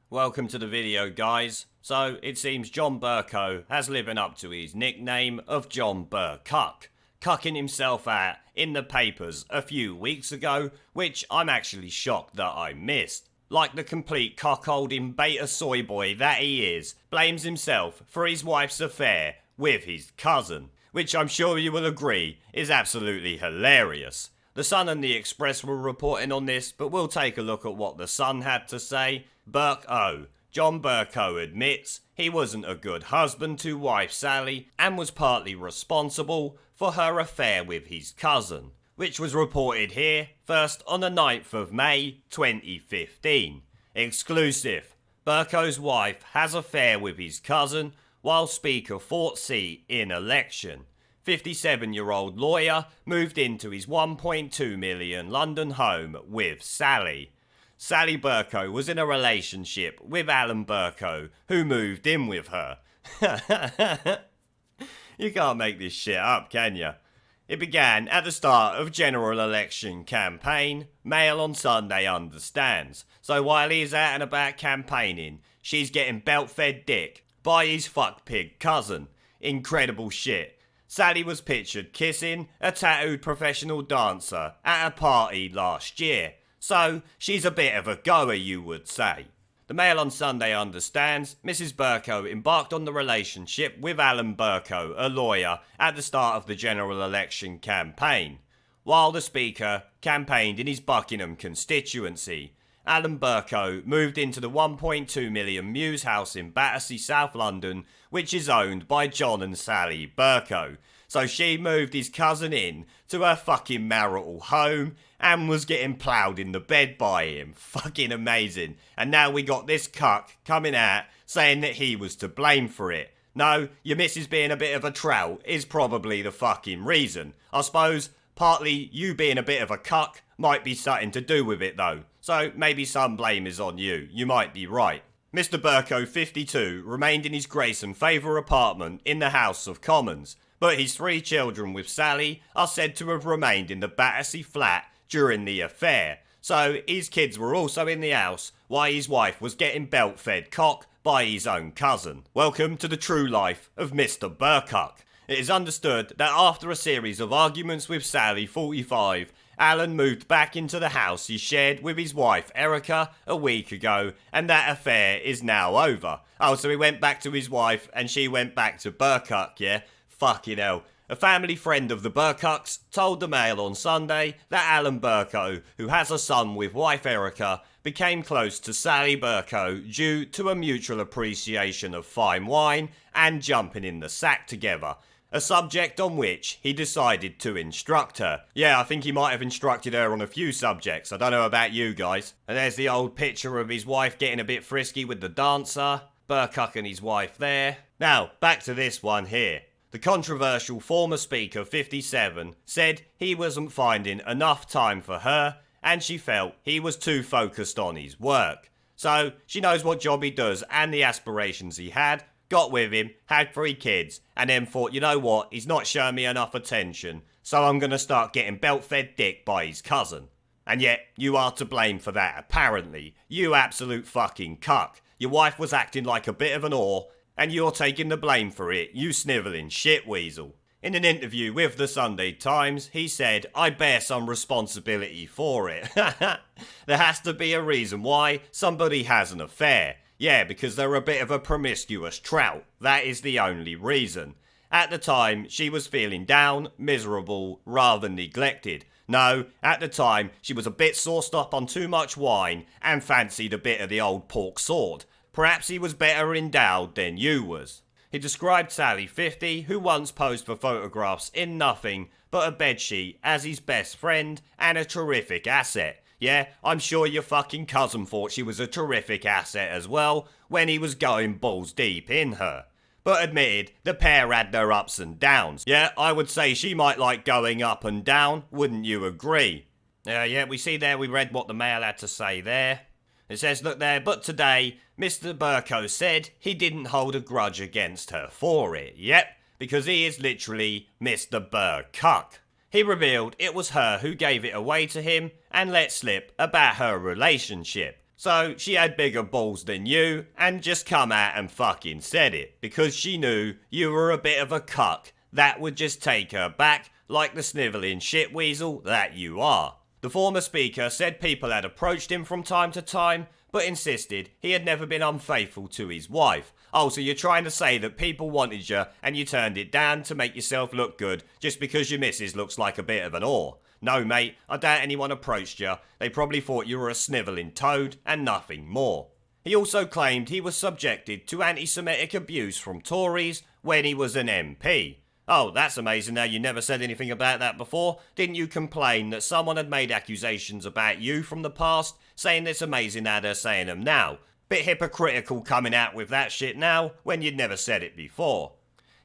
Welcome to the video, guys. So, it seems John Bercow has living up to his nickname of John Bercuck, cucking himself out in the papers a few weeks ago, which I'm actually shocked that I missed. Like the complete cock-holding beta soy boy that he is, blames himself for his wife's affair with his cousin, which I'm sure you will agree is absolutely hilarious. The Sun and the Express were reporting on this, but we'll take a look at what the Sun had to say. Bercow. John Bercow admits he wasn't a good husband to wife Sally and was partly responsible for her affair with his cousin, which was reported here first on the 9th of May 2015. Exclusive. Bercow's wife has affair with his cousin while Speaker fought seat in election. 57-year-old lawyer moved into his 1.2 million London home with Sally. Sally Bercow was in a relationship with Alan Bercow, who moved in with her. You can't make this shit up, can you? It began at the start of general election campaign. Mail on Sunday understands. So while he's out and about campaigning, she's getting belt-fed dick by his fuck-pig cousin. Incredible shit. Sally was pictured kissing a tattooed professional dancer at a party last year. So, she's a bit of a goer, you would say. The Mail on Sunday understands Mrs. Bercow embarked on the relationship with Alan Bercow, a lawyer, at the start of the general election campaign. While the Speaker campaigned in his Buckingham constituency, Alan Bercow moved into the 1.2 million Mews house in Battersea, South London, which is owned by John and Sally Bercow. So she moved his cousin in to her fucking marital home and was getting ploughed in the bed by him. Fucking amazing. And now we got this cuck coming out saying that he was to blame for it. No, your missus being a bit of a trout is probably the fucking reason. I suppose partly you being a bit of a cuck might be something to do with it though. So maybe some blame is on you. You might be right. Mr. Bercow, 52, remained in his Grace and Favour apartment in the House of Commons, but his 3 children with Sally are said to have remained in the Battersea flat during the affair. So his kids were also in the house while his wife was getting belt-fed cock by his own cousin. Welcome to the true life of Mr. Bercuck. It is understood that after a series of arguments with Sally, 45, Alan moved back into the house he shared with his wife Erica a week ago, and that affair is now over. Oh, so he went back to his wife and she went back to Bercuck, yeah? Fucking hell. A family friend of the Bercucks told the Mail on Sunday that Alan Bercow, who has a son with wife Erica, became close to Sally Bercow due to a mutual appreciation of fine wine and jumping in the sack together. A subject on which he decided to instruct her. Yeah, I think he might have instructed her on a few subjects. I don't know about you guys. And there's the old picture of his wife getting a bit frisky with the dancer. Bercuck and his wife there. Now, back to this one here. The controversial former Speaker, 57, said he wasn't finding enough time for her and she felt he was too focused on his work. So, she knows what job he does and the aspirations he had, got with him, had 3 kids, and then thought, you know what, he's not showing me enough attention, so I'm gonna start getting belt-fed dick by his cousin. And yet, you are to blame for that, apparently. You absolute fucking cuck. Your wife was acting like a bit of an whore, and you're taking the blame for it, you snivelling shitweasel. In an interview with the Sunday Times, he said, I bear some responsibility for it. There has to be a reason why somebody has an affair. Yeah, because they're a bit of a promiscuous trout. That is the only reason. At the time, she was feeling down, miserable, rather neglected. No, at the time, she was a bit sauced up on too much wine and fancied a bit of the old pork sword. Perhaps he was better endowed than you was. He described Sally, 50, who once posed for photographs in nothing but a bedsheet, as his best friend and a terrific asset. Yeah, I'm sure your fucking cousin thought she was a terrific asset as well when he was going balls deep in her. But admitted, the pair had their ups and downs. Yeah, I would say she might like going up and down, wouldn't you agree? Yeah, we see there, we read what the Mail had to say there. It says, look there, but today, Mr. Bercow said he didn't hold a grudge against her for it. Yep, because he is literally Mr. Bercuck. He revealed it was her who gave it away to him and let slip about her relationship. So she had bigger balls than you and just come out and fucking said it because she knew you were a bit of a cuck that would just take her back like the snivelling shitweasel that you are. The former speaker said people had approached him from time to time but insisted he had never been unfaithful to his wife. Oh, so you're trying to say that people wanted you and you turned it down to make yourself look good just because your missus looks like a bit of an whore? No, mate, I doubt anyone approached you. They probably thought you were a snivelling toad and nothing more. He also claimed he was subjected to anti-Semitic abuse from Tories when he was an MP. Oh, that's amazing now you never said anything about that before. Didn't you complain that someone had made accusations about you from the past, saying it's amazing how they're saying them now? Bit hypocritical coming out with that shit now when you'd never said it before.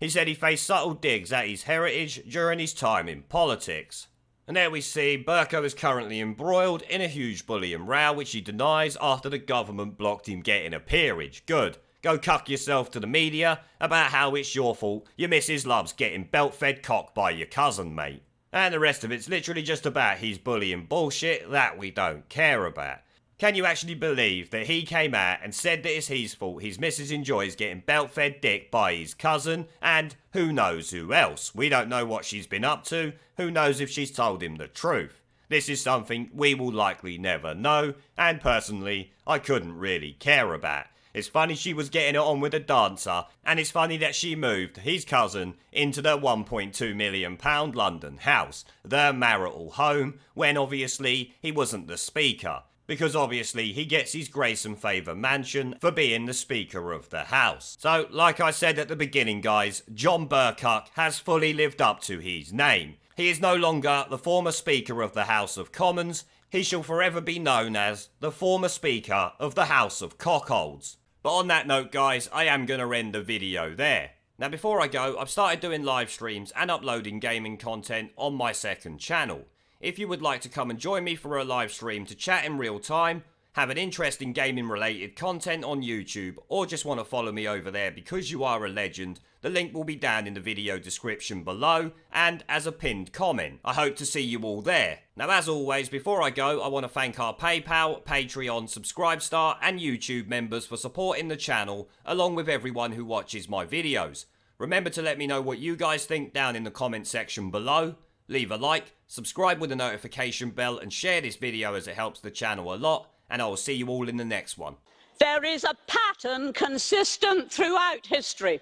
He said he faced subtle digs at his heritage during his time in politics. And there we see Bercow is currently embroiled in a huge bullying row which he denies after the government blocked him getting a peerage. Good. Go cuck yourself to the media about how it's your fault your missus loves getting belt-fed cock by your cousin, mate. And the rest of it's literally just about his bullying bullshit that we don't care about. Can you actually believe that he came out and said that it's his fault his missus enjoys getting belt-fed dick by his cousin and who knows who else? We don't know what she's been up to. Who knows if she's told him the truth? This is something we will likely never know, and personally, I couldn't really care about. It's funny she was getting it on with a dancer, and it's funny that she moved his cousin into the £1.2 million London house, their marital home, when obviously he wasn't the speaker. Because obviously he gets his grace and favour mansion for being the Speaker of the House. So, like I said at the beginning guys, John Bercuck has fully lived up to his name. He is no longer the former Speaker of the House of Commons, he shall forever be known as the former Speaker of the House of Cockholds. But on that note guys, I am going to end the video there. Now before I go, I've started doing live streams and uploading gaming content on my second channel. If you would like to come and join me for a live stream to chat in real time, have an interest in gaming related content on YouTube, or just want to follow me over there because you are a legend, the link will be down in the video description below and as a pinned comment. I hope to see you all there. Now as always, before I go, I want to thank our PayPal, Patreon, Subscribestar and YouTube members for supporting the channel, along with everyone who watches my videos. Remember to let me know what you guys think down in the comment section below. Leave a like, subscribe with the notification bell and share this video as it helps the channel a lot, and I will see you all in the next one. There is a pattern consistent throughout history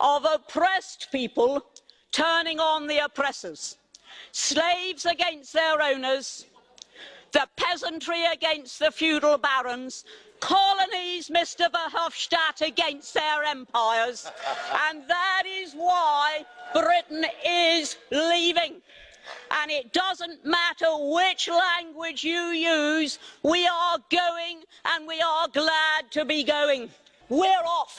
of oppressed people turning on the oppressors. Slaves against their owners, the peasantry against the feudal barons, colonies, Mr. Verhofstadt, against their empires. And that is why Britain is leaving. And it doesn't matter which language you use, we are going and we are glad to be going. We're off.